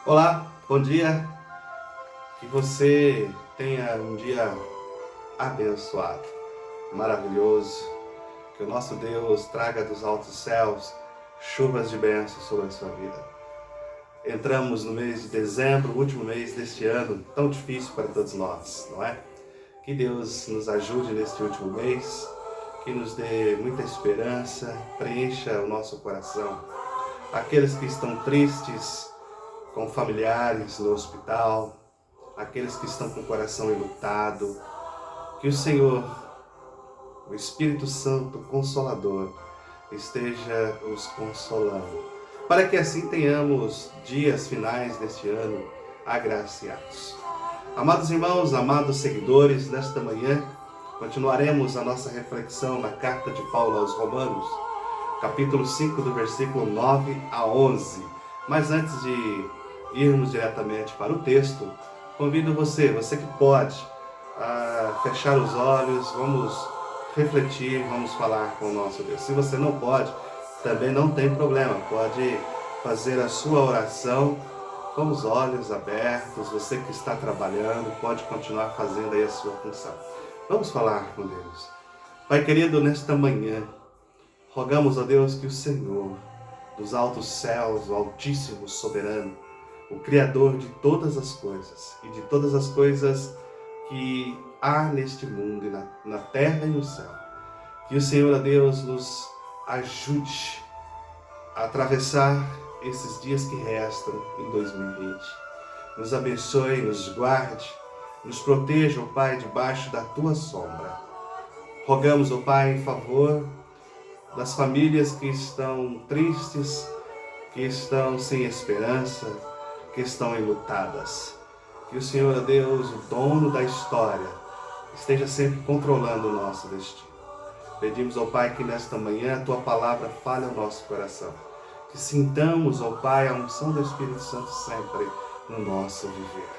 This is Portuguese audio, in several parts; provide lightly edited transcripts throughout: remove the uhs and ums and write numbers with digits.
Olá, bom dia. Que você tenha um dia abençoado, maravilhoso. Que o nosso Deus traga dos altos céus chuvas de bênçãos sobre a sua vida. Entramos no mês de dezembro, o último mês deste ano, tão difícil para todos nós, não é? Que Deus nos ajude neste último mês, que nos dê muita esperança, preencha o nosso coração. Aqueles que estão tristes, com familiares no hospital, aqueles que estão com o coração enlutado, que o Senhor, o Espírito Santo Consolador, esteja os consolando, para que assim tenhamos dias finais deste ano agraciados. Amados irmãos, amados seguidores, nesta manhã continuaremos a nossa reflexão na carta de Paulo aos Romanos, capítulo 5, do versículo 9 a 11. Mas antes de irmos diretamente para o texto, convido você que pode, a fechar os olhos, vamos refletir, vamos falar com o nosso Deus. Se você não pode, também não tem problema, pode fazer a sua oração com os olhos abertos. Você que está trabalhando, pode continuar fazendo aí a sua função. Vamos falar com Deus. Pai querido, nesta manhã, rogamos a Deus que o Senhor, dos altos céus, o Altíssimo Soberano, o Criador de todas as coisas e de todas as coisas que há neste mundo e na terra e no céu, que o Senhor, a Deus, nos ajude a atravessar esses dias que restam em 2020. Nos abençoe, nos guarde, nos proteja, ó Pai, debaixo da Tua sombra. Rogamos, ó Pai, em favor das famílias que estão tristes, que estão sem esperança, que estão enlutadas. Que o Senhor, Deus, o dono da história, esteja sempre controlando o nosso destino. Pedimos ao Pai que nesta manhã a Tua palavra fale ao nosso coração. Que sintamos, ó Pai, a unção do Espírito Santo sempre no nosso viver.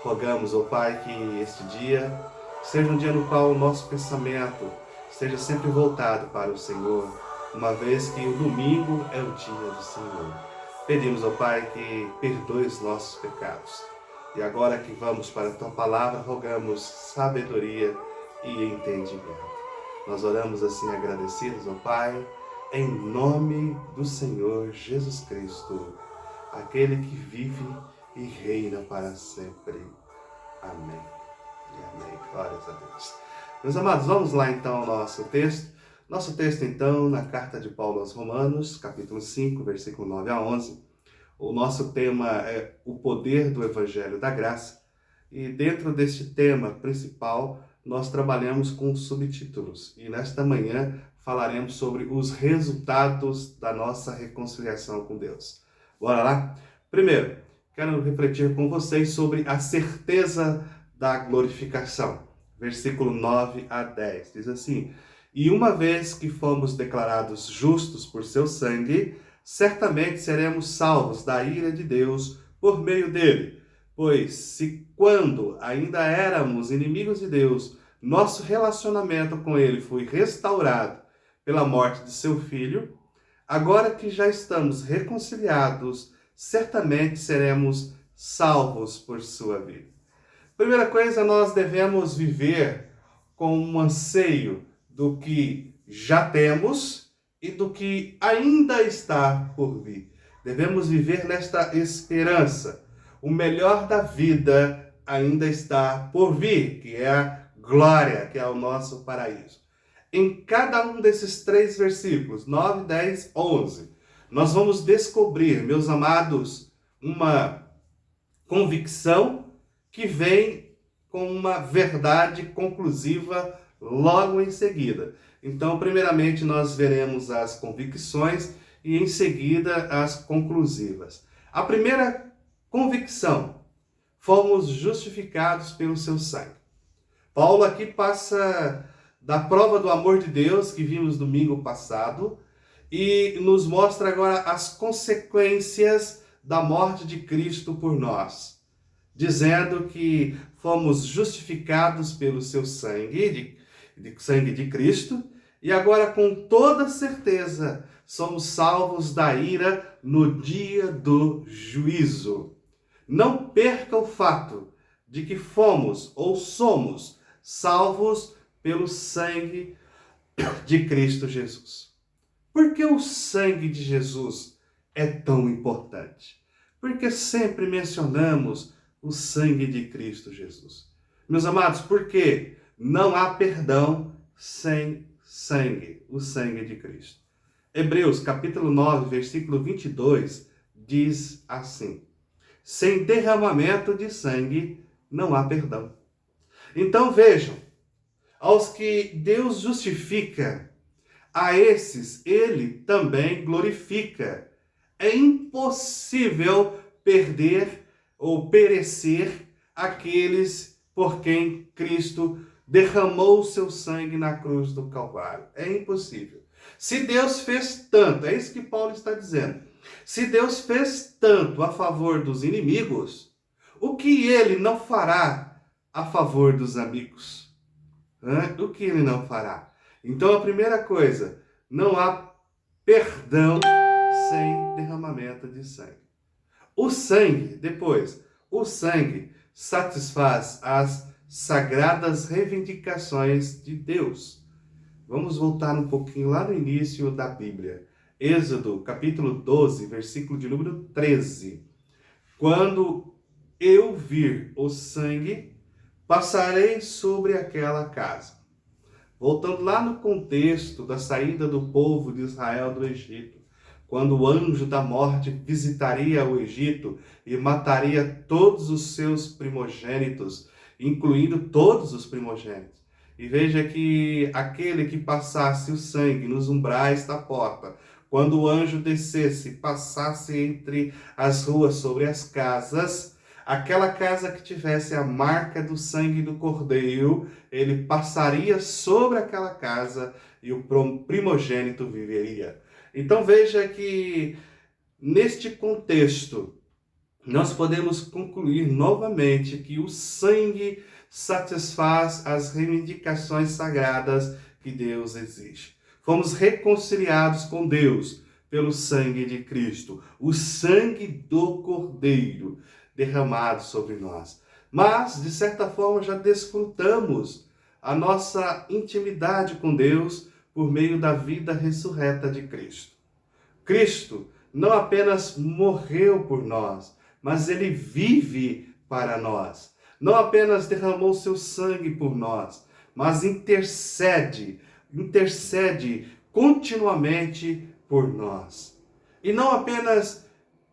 Rogamos, ó Pai, que este dia seja um dia no qual o nosso pensamento esteja sempre voltado para o Senhor, uma vez que o domingo é o dia do Senhor. Pedimos ao Pai que perdoe os nossos pecados. E agora que vamos para a Tua palavra, rogamos sabedoria e entendimento. Nós oramos assim agradecidos ao Pai, em nome do Senhor Jesus Cristo, aquele que vive e reina para sempre. Amém. E amém. Glórias a Deus. Meus amados, vamos lá então ao nosso texto. Nosso texto, então, na carta de Paulo aos Romanos, capítulo 5, versículo 9 a 11. O nosso tema é o poder do Evangelho da Graça. E dentro deste tema principal, nós trabalhamos com subtítulos. E nesta manhã falaremos sobre os resultados da nossa reconciliação com Deus. Bora lá? Primeiro, quero refletir com vocês sobre a certeza da glorificação. Versículo 9 a 10. Diz assim: E uma vez que fomos declarados justos por seu sangue, certamente seremos salvos da ira de Deus por meio dele. Pois se quando ainda éramos inimigos de Deus, nosso relacionamento com ele foi restaurado pela morte de seu filho, agora que já estamos reconciliados, certamente seremos salvos por sua vida. Primeira coisa, nós devemos viver com um anseio do que já temos e do que ainda está por vir. Devemos viver nesta esperança. O melhor da vida ainda está por vir, que é a glória, que é o nosso paraíso. Em cada um desses 3 versículos, 9, 10, 11, nós vamos descobrir, meus amados, uma convicção que vem com uma verdade conclusiva logo em seguida. Então, primeiramente, nós veremos as convicções e, em seguida, as conclusivas. A primeira convicção: fomos justificados pelo seu sangue. Paulo aqui passa da prova do amor de Deus que vimos domingo passado e nos mostra agora as consequências da morte de Cristo por nós, dizendo que fomos justificados pelo seu sangue, sangue de Cristo, e agora com toda certeza somos salvos da ira no dia do juízo. Não perca o fato de que fomos ou somos salvos pelo sangue de Cristo Jesus. Por que o sangue de Jesus é tão importante? Porque sempre mencionamos o sangue de Cristo Jesus. Meus amados, porque não há perdão sem sangue, o sangue de Cristo. Hebreus capítulo 9, versículo 22 diz assim: sem derramamento de sangue não há perdão. Então vejam, aos que Deus justifica, a esses ele também glorifica. É impossível perder ou perecer aqueles por quem Cristo derramou o seu sangue na cruz do Calvário. É impossível. Se Deus fez tanto, é isso que Paulo está dizendo. Se Deus fez tanto a favor dos inimigos, o que ele não fará a favor dos amigos? O que ele não fará? Então a primeira coisa, não há perdão sem derramamento de sangue. O sangue satisfaz as sagradas reivindicações de Deus. Vamos voltar um pouquinho lá no início da Bíblia. Êxodo, capítulo 12, versículo de número 13. Quando eu vir o sangue, passarei sobre aquela casa. Voltando lá no contexto da saída do povo de Israel do Egito, quando o anjo da morte visitaria o Egito e mataria todos os seus primogênitos, incluindo todos os primogênitos. E veja que aquele que passasse o sangue nos umbrais da porta, quando o anjo descesse, passasse entre as ruas sobre as casas, aquela casa que tivesse a marca do sangue do cordeiro, ele passaria sobre aquela casa e o primogênito viveria. Então veja que neste contexto nós podemos concluir novamente que o sangue satisfaz as reivindicações sagradas que Deus exige. Fomos reconciliados com Deus pelo sangue de Cristo, o sangue do Cordeiro derramado sobre nós. Mas, de certa forma, já desfrutamos a nossa intimidade com Deus por meio da vida ressurreta de Cristo. Cristo não apenas morreu por nós, mas ele vive para nós. Não apenas derramou seu sangue por nós, mas intercede continuamente por nós. E não apenas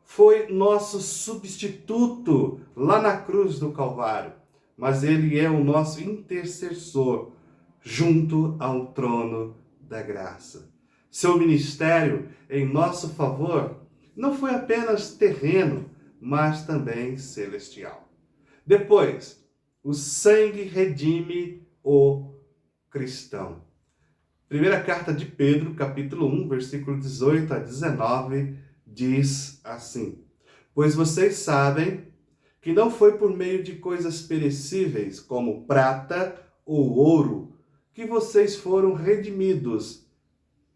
foi nosso substituto lá na cruz do Calvário, mas ele é o nosso intercessor junto ao trono da graça. Seu ministério em nosso favor não foi apenas terreno, mas também celestial. Depois, o sangue redime o cristão. Primeira carta de Pedro, capítulo 1, versículo 18 a 19, diz assim: pois vocês sabem que não foi por meio de coisas perecíveis, como prata ou ouro, que vocês foram redimidos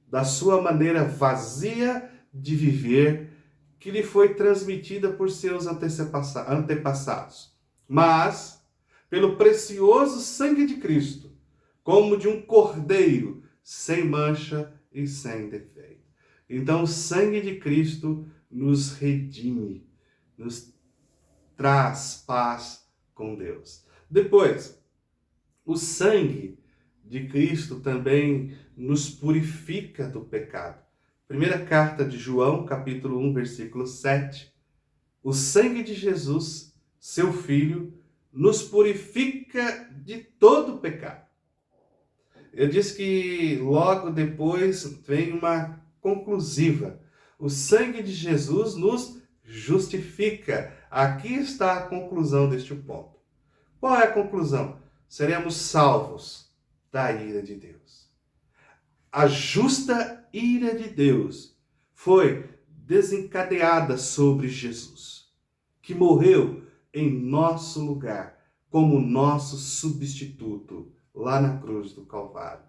da sua maneira vazia de viver, que lhe foi transmitida por seus antepassados, mas pelo precioso sangue de Cristo, como de um cordeiro, sem mancha e sem defeito. Então, o sangue de Cristo nos redime, nos traz paz com Deus. Depois, o sangue de Cristo também nos purifica do pecado. Primeira carta de João, capítulo 1, versículo 7. O sangue de Jesus, seu Filho, nos purifica de todo pecado. Eu disse que logo depois vem uma conclusiva. O sangue de Jesus nos justifica. Aqui está a conclusão deste ponto. Qual é a conclusão? Seremos salvos da ira de Deus. A justa ira de Deus foi desencadeada sobre Jesus, que morreu em nosso lugar, como nosso substituto, lá na cruz do Calvário.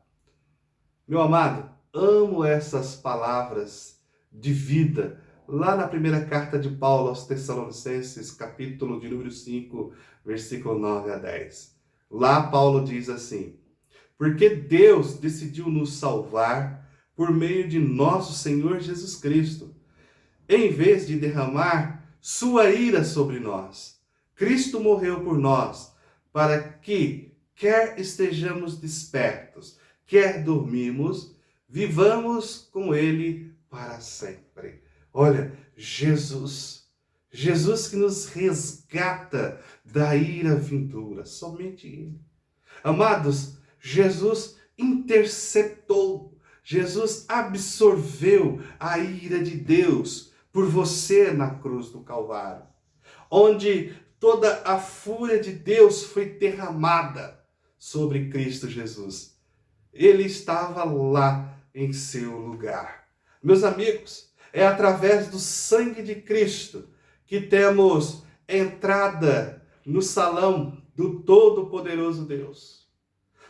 Meu amado, amo essas palavras de vida lá na primeira carta de Paulo aos Tessalonicenses, capítulo de número 5, versículo 9 a 10. Lá Paulo diz assim: porque Deus decidiu nos salvar por meio de nosso Senhor Jesus Cristo, em vez de derramar sua ira sobre nós. Cristo morreu por nós, para que, quer estejamos despertos, quer dormimos, vivamos com Ele para sempre. Olha, Jesus que nos resgata da ira vindoura, somente Ele. Amados, Jesus interceptou, Jesus absorveu a ira de Deus por você na cruz do Calvário, onde toda a fúria de Deus foi derramada sobre Cristo Jesus. Ele estava lá em seu lugar. Meus amigos, é através do sangue de Cristo que temos entrada no salão do Todo-Poderoso Deus.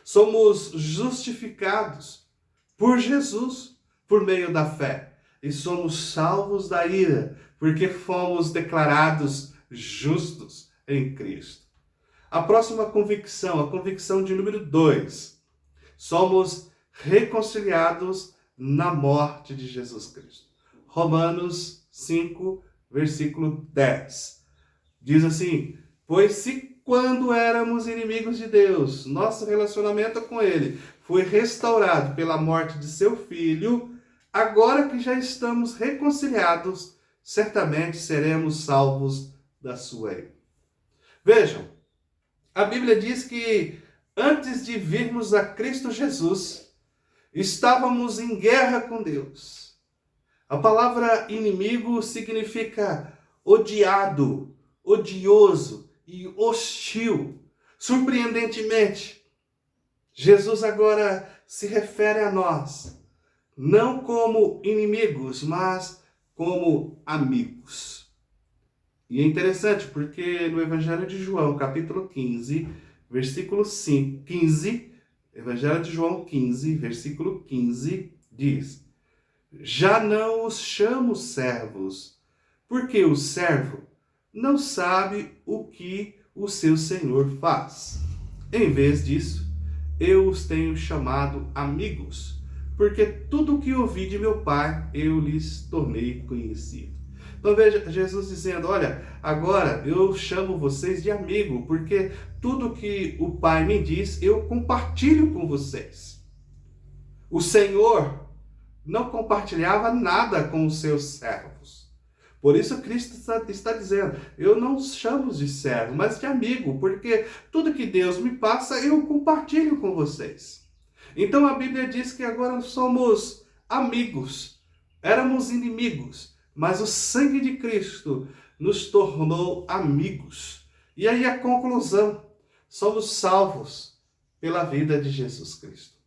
Somos justificados por Jesus, por meio da fé. E somos salvos da ira, porque fomos declarados justos em Cristo. A próxima convicção, a convicção de número 2. Somos reconciliados na morte de Jesus Cristo. Romanos 5, versículo 10. Diz assim: pois se quando éramos inimigos de Deus, nosso relacionamento com Ele foi restaurado pela morte de seu Filho, agora que já estamos reconciliados, certamente seremos salvos da sua ira. Vejam, a Bíblia diz que antes de virmos a Cristo Jesus, estávamos em guerra com Deus. A palavra inimigo significa odiado, odioso e hostil. Surpreendentemente, Jesus agora se refere a nós, não como inimigos, mas como amigos. E é interessante porque no Evangelho de João, capítulo 15, versículo 15, Evangelho de João 15, versículo 15, diz: já não os chamo servos, porque o servo não sabe o que o seu Senhor faz. Em vez disso, eu os tenho chamado amigos, porque tudo o que ouvi de meu Pai, eu lhes tornei conhecido. Então veja Jesus dizendo: olha, agora eu chamo vocês de amigo, porque tudo que o Pai me diz, eu compartilho com vocês. O Senhor não compartilhava nada com os seus servos. Por isso Cristo está dizendo: eu não os chamo de servo, mas de amigo, porque tudo que Deus me passa, eu compartilho com vocês. Então a Bíblia diz que agora somos amigos, éramos inimigos, mas o sangue de Cristo nos tornou amigos. E aí a conclusão: somos salvos pela vida de Jesus Cristo.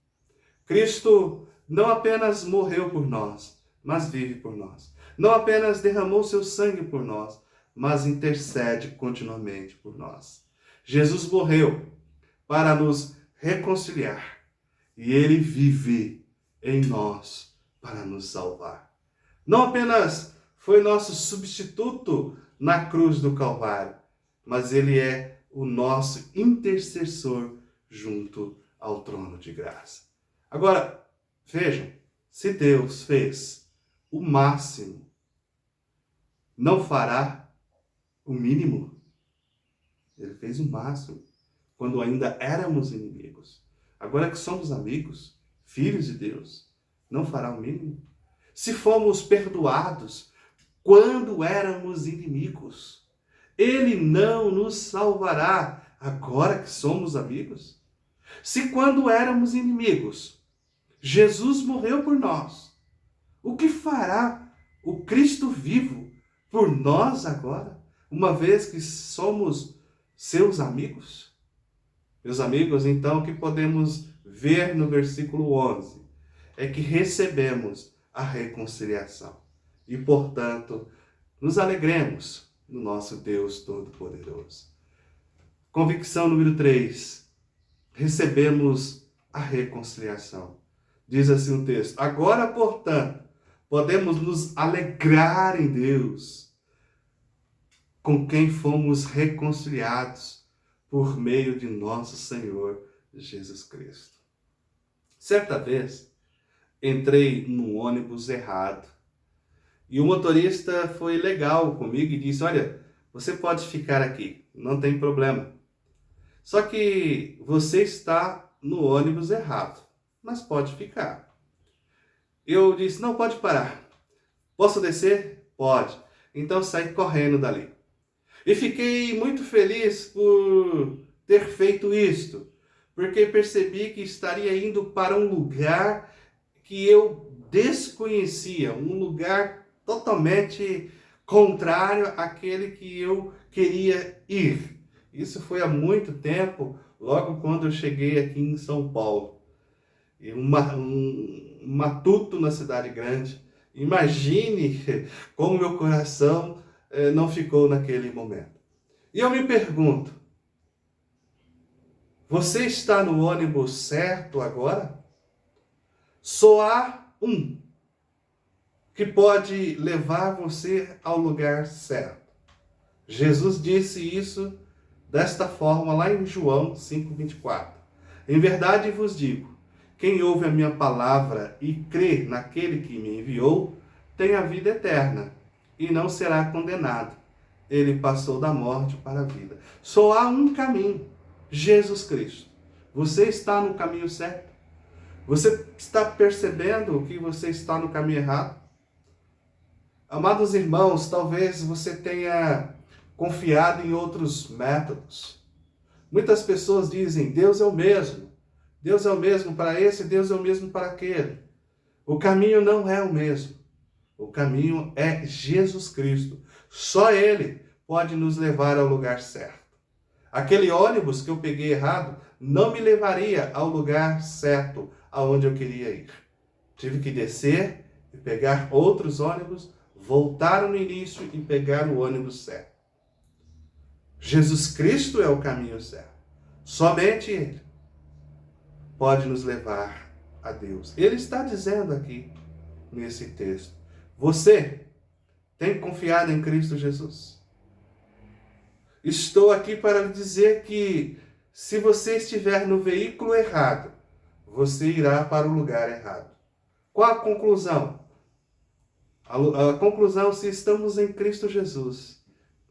Cristo não apenas morreu por nós, mas vive por nós. Não apenas derramou seu sangue por nós, mas intercede continuamente por nós. Jesus morreu para nos reconciliar e ele vive em nós para nos salvar. Não apenas foi nosso substituto na cruz do Calvário, mas ele é o nosso intercessor junto ao trono de graça. Agora, vejam, se Deus fez o máximo, não fará o mínimo? Ele fez o máximo quando ainda éramos inimigos. Agora que somos amigos, filhos de Deus, não fará o mínimo? Se fomos perdoados quando éramos inimigos, Ele não nos salvará agora que somos amigos? Se quando éramos inimigos, Jesus morreu por nós, o que fará o Cristo vivo por nós agora, uma vez que somos seus amigos? Meus amigos, então o que podemos ver no versículo 11 é que recebemos a reconciliação e, portanto, nos alegremos no nosso Deus Todo-Poderoso. Convicção número 3. Recebemos a reconciliação. Diz assim o texto: agora, portanto, podemos nos alegrar em Deus, com quem fomos reconciliados por meio de nosso Senhor Jesus Cristo. Certa vez, entrei num ônibus errado e o motorista foi legal comigo e disse: olha, você pode ficar aqui, não tem problema. Só que você está no ônibus errado, mas pode ficar. Eu disse: não, pode parar. Posso descer? Pode. Então saí correndo dali. E fiquei muito feliz por ter feito isto, porque percebi que estaria indo para um lugar que eu desconhecia, um lugar totalmente contrário àquele que eu queria ir. Isso foi há muito tempo, logo quando eu cheguei aqui em São Paulo. E um matuto na cidade grande. Imagine como meu coração não ficou naquele momento. E eu me pergunto, você está no ônibus certo agora? Só há um que pode levar você ao lugar certo. Jesus disse isso desta forma lá em João 5,24. Em verdade vos digo, quem ouve a minha palavra e crê naquele que me enviou, tem a vida eterna e não será condenado. Ele passou da morte para a vida. Só há um caminho, Jesus Cristo. Você está no caminho certo? Você está percebendo que você está no caminho errado? Amados irmãos, talvez você tenha confiado em outros métodos. Muitas pessoas dizem: Deus é o mesmo. Deus é o mesmo para esse, Deus é o mesmo para aquele. O caminho não é o mesmo. O caminho é Jesus Cristo. Só Ele pode nos levar ao lugar certo. Aquele ônibus que eu peguei errado não me levaria ao lugar certo, aonde eu queria ir. Tive que descer e pegar outros ônibus, voltar no início e pegar o ônibus certo. Jesus Cristo é o caminho certo. Somente Ele pode nos levar a Deus. Ele está dizendo aqui, nesse texto, você tem confiado em Cristo Jesus? Estou aqui para lhe dizer que se você estiver no veículo errado, você irá para o lugar errado. Qual a conclusão? A conclusão, se estamos em Cristo Jesus,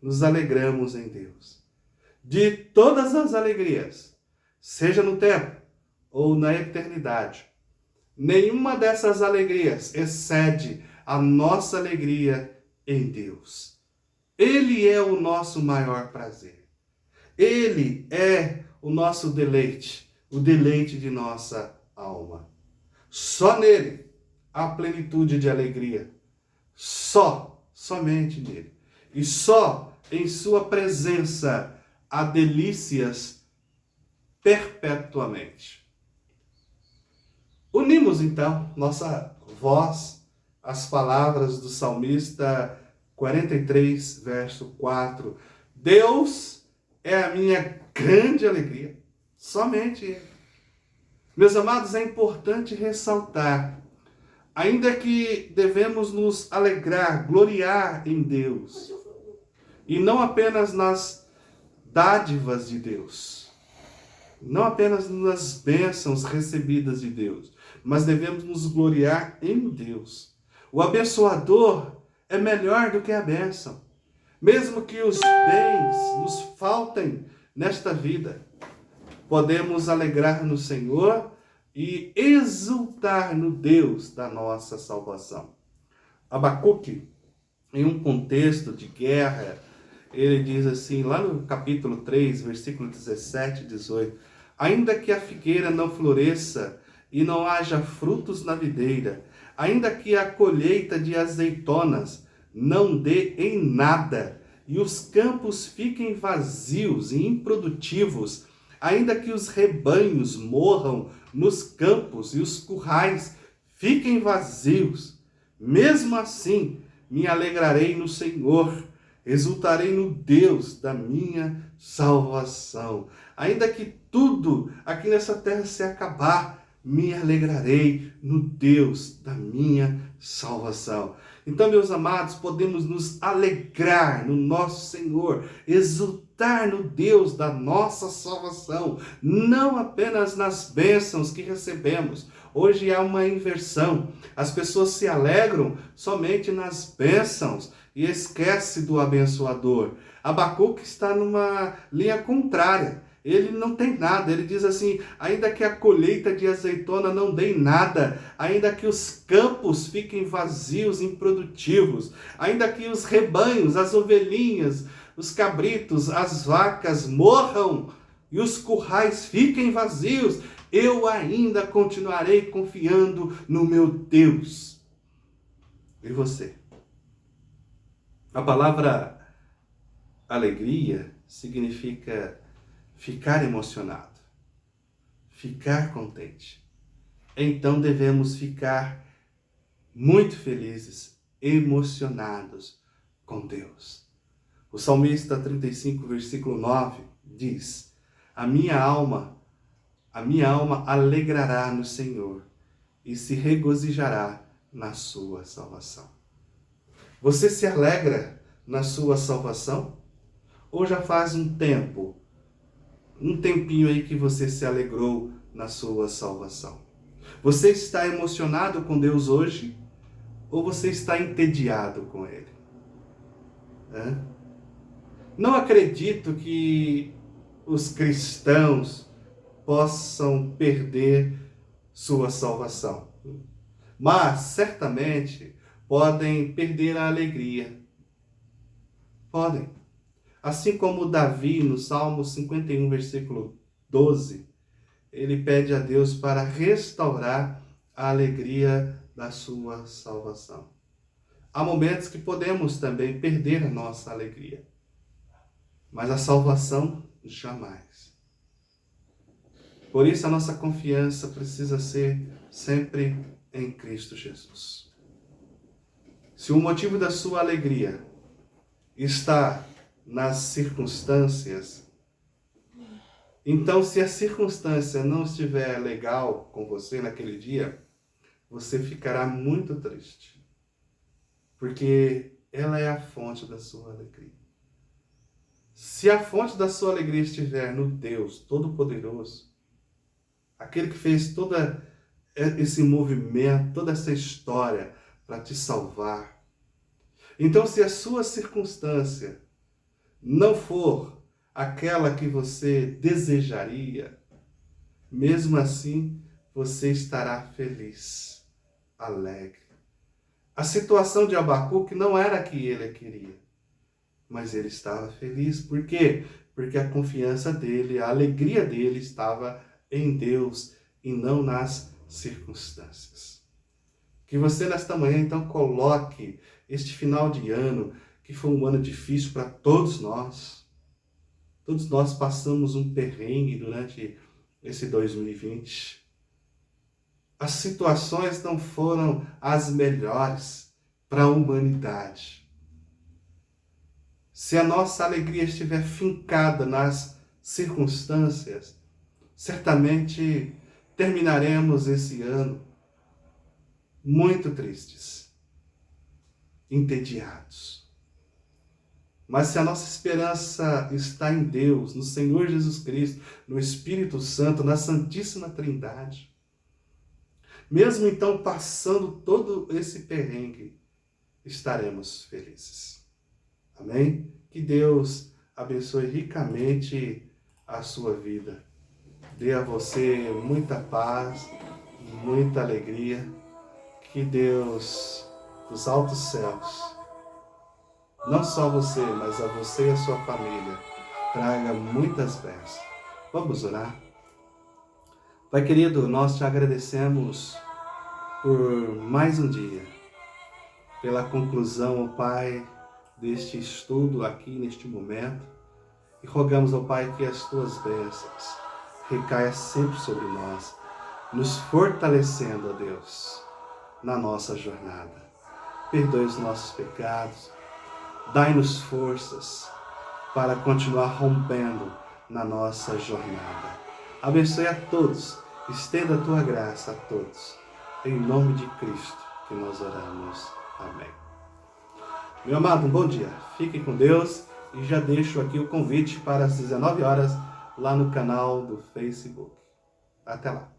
nos alegramos em Deus. De todas as alegrias, seja no tempo ou na eternidade, nenhuma dessas alegrias excede a nossa alegria em Deus. Ele é o nosso maior prazer. Ele é o nosso deleite, o deleite de nossa alma. Só nele há plenitude de alegria. Somente nele. E só em sua presença há delícias perpetuamente. Unimos então nossa voz às palavras do salmista 43, verso 4. Deus é a minha grande alegria, somente Ele. Meus amados, é importante ressaltar, ainda que devemos nos alegrar, gloriar em Deus, e não apenas nas dádivas de Deus, não apenas nas bênçãos recebidas de Deus, mas devemos nos gloriar em Deus. O abençoador é melhor do que a bênção. Mesmo que os bens nos faltem nesta vida, podemos alegrar no Senhor e exultar no Deus da nossa salvação. Abacuque, em um contexto de guerra, ele diz assim, lá no capítulo 3, versículo 17 e 18, ainda que a figueira não floresça e não haja frutos na videira, ainda que a colheita de azeitonas não dê em nada, e os campos fiquem vazios e improdutivos, ainda que os rebanhos morram nos campos e os currais fiquem vazios, mesmo assim me alegrarei no Senhor, exultarei no Deus da minha salvação. Ainda que tudo aqui nessa terra se acabar, me alegrarei no Deus da minha salvação. Então, meus amados, podemos nos alegrar no nosso Senhor, exultar no Deus da nossa salvação, não apenas nas bênçãos que recebemos. Hoje há uma inversão. As pessoas se alegram somente nas bênçãos e esquece do abençoador. Abacuque está numa linha contrária. Ele não tem nada, ele diz assim: ainda que a colheita de azeitona não dê nada, ainda que os campos fiquem vazios, improdutivos, ainda que os rebanhos, as ovelhinhas, os cabritos, as vacas morram e os currais fiquem vazios, eu ainda continuarei confiando no meu Deus. E você? A palavra alegria significa ficar emocionado, ficar contente. Então devemos ficar muito felizes, emocionados com Deus. O salmista 35, versículo 9 diz: a minha alma alegrará no Senhor e se regozijará na sua salvação. Você se alegra na sua salvação? Ou já faz um tempinho aí que você se alegrou na sua salvação? Você está emocionado com Deus hoje? Ou você está entediado com Ele? Não acredito que os cristãos possam perder sua salvação, mas certamente podem perder a alegria. Podem. Assim como Davi, no Salmo 51, versículo 12, ele pede a Deus para restaurar a alegria da sua salvação. Há momentos que podemos também perder a nossa alegria, mas a salvação jamais. Por isso a nossa confiança precisa ser sempre em Cristo Jesus. Se o motivo da sua alegria está nas circunstâncias, então se a circunstância não estiver legal com você naquele dia, você ficará muito triste, porque ela é a fonte da sua alegria. Se a fonte da sua alegria estiver no Deus Todo-Poderoso, aquele que fez todo esse movimento, toda essa história para te salvar, então se a sua circunstância não for aquela que você desejaria, mesmo assim você estará feliz, alegre. A situação de Abacuque não era a que ele queria, mas ele estava feliz. Por quê? Porque a confiança dele, a alegria dele estava em Deus e não nas circunstâncias. Que você nesta manhã então coloque este final de ano, que foi um ano difícil para todos nós. Todos nós passamos um perrengue durante esse 2020. As situações não foram as melhores para a humanidade. Se a nossa alegria estiver fincada nas circunstâncias, certamente terminaremos esse ano muito tristes, entediados. Mas se a nossa esperança está em Deus, no Senhor Jesus Cristo, no Espírito Santo, na Santíssima Trindade, mesmo então passando todo esse perrengue, estaremos felizes. Amém? Que Deus abençoe ricamente a sua vida. Dê a você muita paz, muita alegria. Que Deus dos altos céus, não só você, mas a você e a sua família, traga muitas bênçãos. Vamos orar? Pai querido, nós te agradecemos por mais um dia, pela conclusão, ó Pai, deste estudo aqui neste momento, e rogamos, ó Pai, que as tuas bênçãos recaiam sempre sobre nós, nos fortalecendo, ó Deus, na nossa jornada. Perdoe os nossos pecados, dai-nos forças para continuar rompendo na nossa jornada. Abençoe a todos, estenda a tua graça a todos, em nome de Cristo que nós oramos. Amém. Meu amado, um bom dia. Fique com Deus e já deixo aqui o convite para as 19 horas lá no canal do Facebook. Até lá.